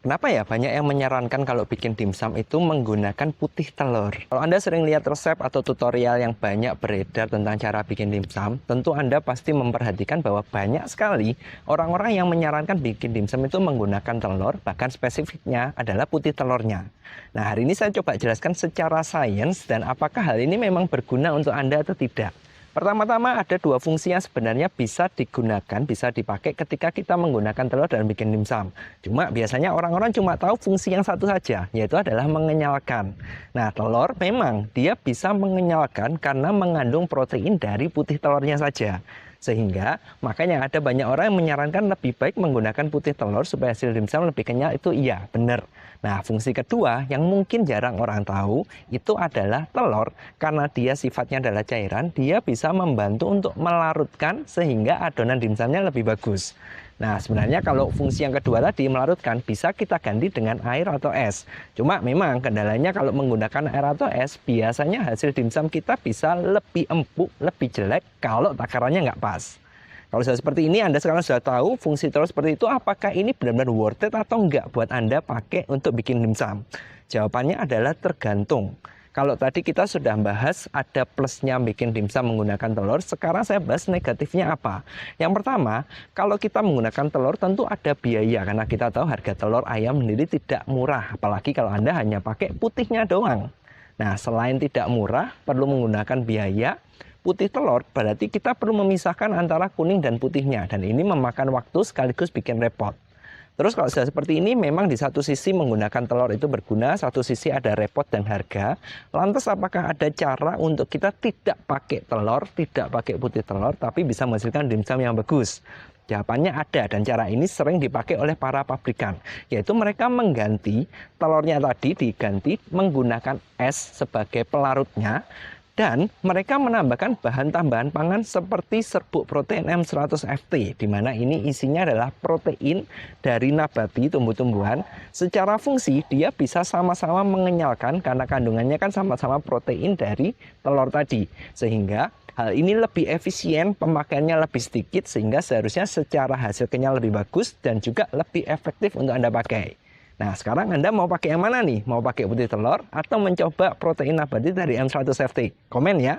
Kenapa ya banyak yang menyarankan kalau bikin dimsum itu menggunakan putih telur? Kalau Anda sering lihat resep atau tutorial yang banyak beredar tentang cara bikin dimsum, tentu Anda pasti memperhatikan bahwa banyak sekali orang-orang yang menyarankan bikin dimsum itu menggunakan telur, bahkan spesifiknya adalah putih telurnya. Nah, hari ini saya coba jelaskan secara sains dan apakah hal ini memang berguna untuk Anda atau tidak. Pertama-tama ada dua fungsi yang sebenarnya bisa digunakan, bisa dipakai ketika kita menggunakan telur dan bikin dimsum. Cuma biasanya orang-orang cuma tahu fungsi yang satu saja, yaitu adalah mengenyalkan. Nah, telur memang dia bisa mengenyalkan karena mengandung protein dari putih telurnya saja. Sehingga makanya ada banyak orang yang menyarankan lebih baik menggunakan putih telur supaya hasil dimsum lebih kenyal, itu iya, benar. Nah, fungsi kedua yang mungkin jarang orang tahu itu adalah telur karena dia sifatnya adalah cairan, dia bisa membantu untuk melarutkan sehingga adonan dimsumnya lebih bagus. Nah, sebenarnya kalau fungsi yang kedua tadi melarutkan bisa kita ganti dengan air atau es. Cuma memang kendalanya kalau menggunakan air atau es, biasanya hasil dimsum kita bisa lebih empuk, lebih jelek kalau takarannya nggak pas. Kalau sudah seperti ini, Anda sekarang sudah tahu fungsi telur seperti itu, apakah ini benar-benar worth it atau enggak buat Anda pakai untuk bikin dimsum? Jawabannya adalah tergantung. Kalau tadi kita sudah bahas ada plusnya bikin dimsum menggunakan telur, sekarang saya bahas negatifnya apa. Yang pertama, kalau kita menggunakan telur tentu ada biaya, karena kita tahu harga telur ayam sendiri tidak murah, apalagi kalau Anda hanya pakai putihnya doang. Nah, selain tidak murah, perlu menggunakan biaya, putih telur berarti kita perlu memisahkan antara kuning dan putihnya, dan ini memakan waktu sekaligus bikin repot. Terus kalau sudah seperti ini, memang di satu sisi menggunakan telur itu berguna, satu sisi ada repot dan harga. Lantas apakah ada cara untuk kita tidak pakai telur, tidak pakai putih telur, tapi bisa menghasilkan dimsum yang bagus? Jawabannya ada, dan cara ini sering dipakai oleh para pabrikan, yaitu mereka mengganti telurnya tadi diganti menggunakan es sebagai pelarutnya, dan mereka menambahkan bahan tambahan pangan seperti serbuk protein M100FT, di mana ini isinya adalah protein dari nabati tumbuh-tumbuhan. Secara fungsi dia bisa sama-sama mengenyalkan karena kandungannya kan sama-sama protein dari telur tadi. Sehingga hal ini lebih efisien, pemakaiannya lebih sedikit, sehingga seharusnya secara hasil kenyal lebih bagus dan juga lebih efektif untuk Anda pakai. Nah, sekarang Anda mau pakai yang mana nih? Mau pakai putih telur atau mencoba protein nabati dari M100FT? Komen ya.